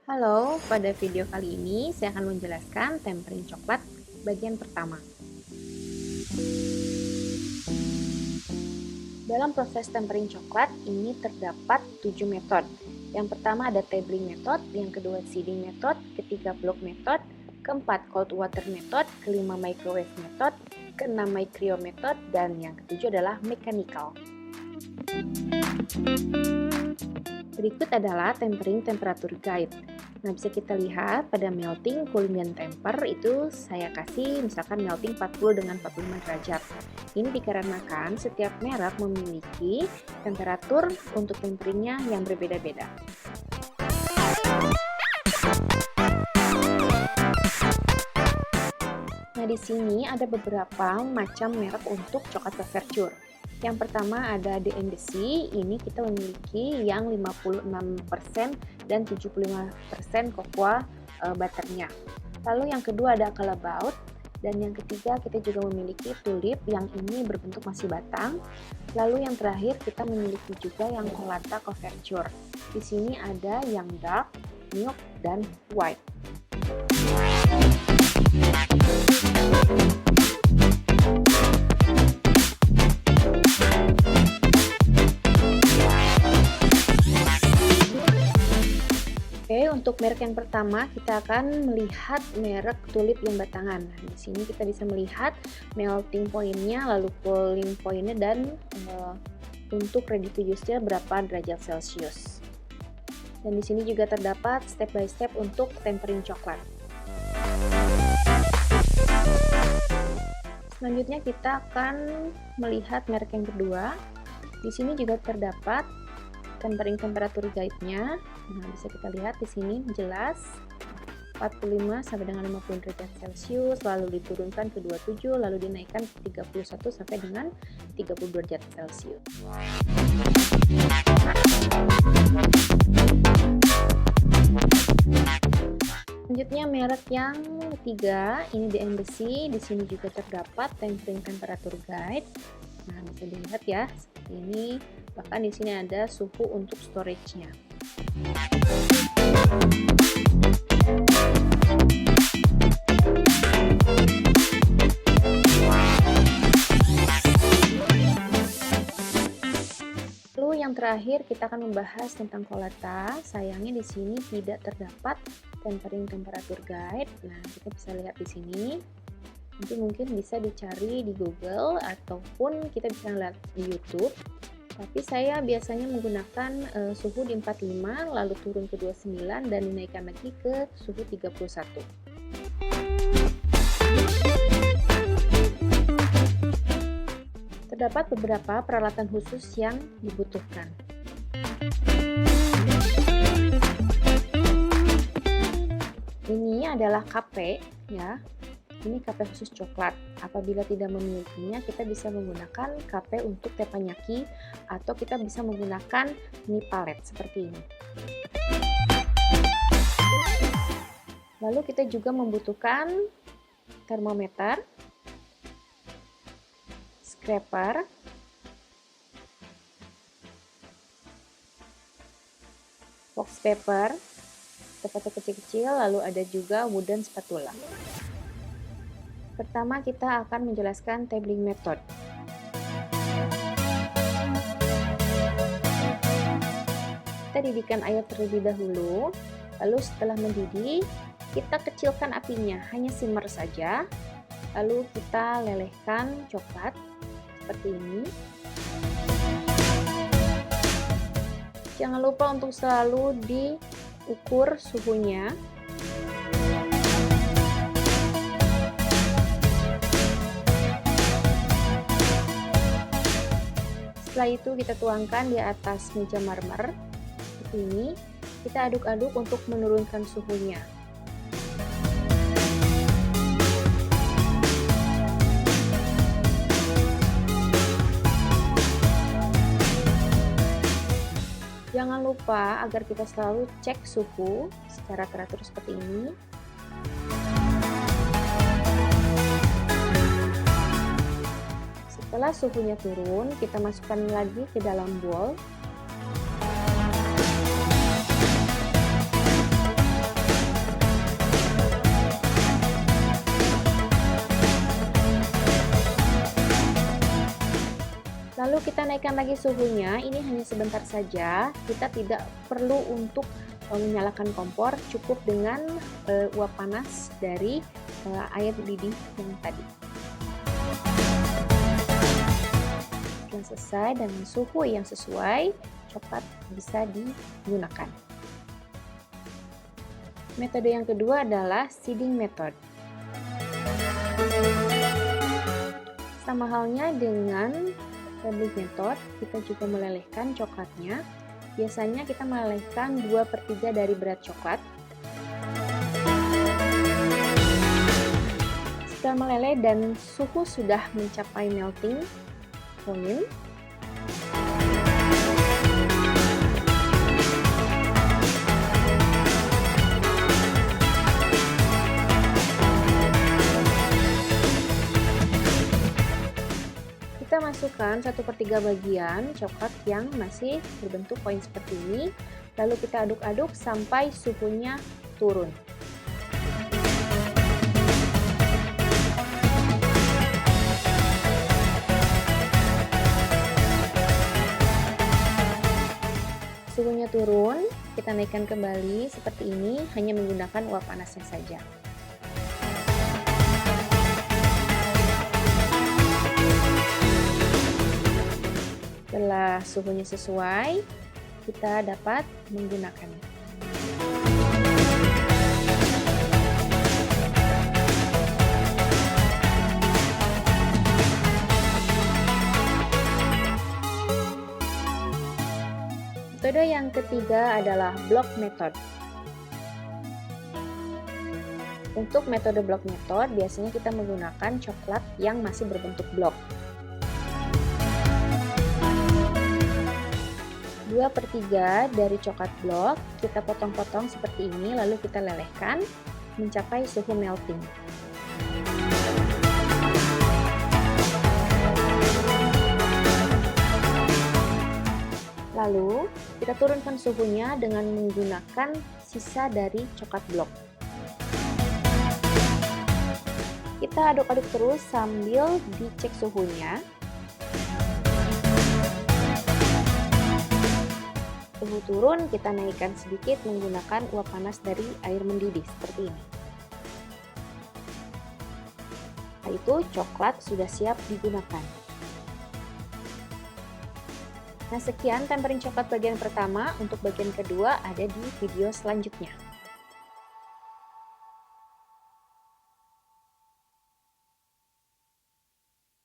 Halo, pada video kali ini saya akan menjelaskan tempering coklat bagian pertama. Dalam proses tempering coklat ini terdapat 7 metode. Yang pertama ada tabling method, yang kedua seeding method, ketiga block method, keempat cold water method, kelima microwave method, keenam micro method, dan yang ketujuh adalah mechanical. Berikut adalah tempering temperatur guide. Nah, bisa kita lihat pada melting, cooling, dan temper itu saya kasih misalkan melting 40 dengan 45 derajat. Ini dikarenakan setiap merek memiliki temperatur untuk temperingnya yang berbeda-beda. Nah, di sini ada beberapa macam merek untuk coklat couverture. Yang pertama ada The Embassy, ini kita memiliki yang 56% dan 75% cocoa butternya. Lalu yang kedua ada Calabaut, dan yang ketiga kita juga memiliki Tulip yang ini berbentuk masih batang. Lalu yang terakhir kita memiliki juga yang Colata couverture. Di sini ada yang dark, milk, dan white. Oke, untuk merek yang pertama kita akan melihat merek Tulip yang batangan. Nah, di sini kita bisa melihat melting point-nya, lalu cooling point-nya, dan untuk ready to use-nya berapa derajat Celcius. Dan di sini juga terdapat step by step untuk tempering coklat. Selanjutnya kita akan melihat merek yang kedua. Di sini juga terdapat tempering temperatur guide-nya. Nah, bisa kita lihat di sini jelas 45 sampai dengan 50 derajat Celcius, lalu diturunkan ke 27, lalu dinaikkan ke 31 sampai dengan 30 derajat Celcius. Selanjutnya merek yang ketiga, ini The Embassy. Di sini juga terdapat tempering temperatur guide. Nah, bisa dilihat ya, seperti ini. Bahkan di sini ada suhu untuk storage-nya. Lalu yang terakhir kita akan membahas tentang Colata. Sayangnya di sini tidak terdapat tempering temperatur guide. Nah, kita bisa lihat di sini. Nanti mungkin bisa dicari di Google ataupun kita bisa lihat di YouTube. Tapi saya biasanya menggunakan suhu di 45, lalu turun ke 29, dan dinaikkan lagi ke suhu 31. Terdapat beberapa peralatan khusus yang dibutuhkan. Ini adalah kape, ya. Ini kape khusus coklat. Apabila tidak memilikinya, kita bisa menggunakan kape untuk teppanyaki atau kita bisa menggunakan mie palet seperti ini. Lalu kita juga membutuhkan termometer, scraper, wax paper, sepatu kecil-kecil, lalu ada juga wooden spatula. Pertama kita akan menjelaskan tabling method. Kita didihkan air terlebih dahulu, lalu setelah mendidih, kita kecilkan apinya, hanya simmer saja. Lalu kita lelehkan coklat seperti ini. Jangan lupa untuk selalu diukur suhunya. Setelah itu kita tuangkan di atas meja marmer seperti ini. Kita aduk-aduk untuk menurunkan suhunya. Jangan lupa agar kita selalu cek suhu secara teratur seperti ini. Setelah suhunya turun, kita masukkan lagi ke dalam bowl. Lalu kita naikkan lagi suhunya, ini hanya sebentar saja, kita tidak perlu untuk menyalakan kompor, cukup dengan uap panas dari air mendidih yang tadi. Setelah selesai dengan suhu yang sesuai, coklat bisa digunakan. Metode yang kedua adalah seeding method. Sama halnya dengan seeding method, kita juga melelehkan coklatnya. Biasanya kita melelehkan 2/3 dari berat coklat. Setelah meleleh dan suhu sudah mencapai melting point, kita masukkan 1/3 bagian coklat yang masih berbentuk koin seperti ini, lalu kita aduk-aduk sampai suhunya turun. Suhunya turun, kita naikkan kembali seperti ini, hanya menggunakan uap panasnya saja. Setelah suhunya sesuai, kita dapat menggunakannya. Metode yang ketiga adalah block method. Untuk metode block method, biasanya kita menggunakan coklat yang masih berbentuk blok. 2/3 dari coklat blok kita potong-potong seperti ini, lalu kita lelehkan mencapai suhu melting. Lalu kita turunkan suhunya dengan menggunakan sisa dari coklat blok. Kita aduk-aduk terus sambil dicek suhunya. Suhu turun, kita naikkan sedikit menggunakan uap panas dari air mendidih seperti ini. Setelah itu coklat sudah siap digunakan. Nah, sekian tempering coklat bagian pertama. Untuk bagian kedua ada di video selanjutnya.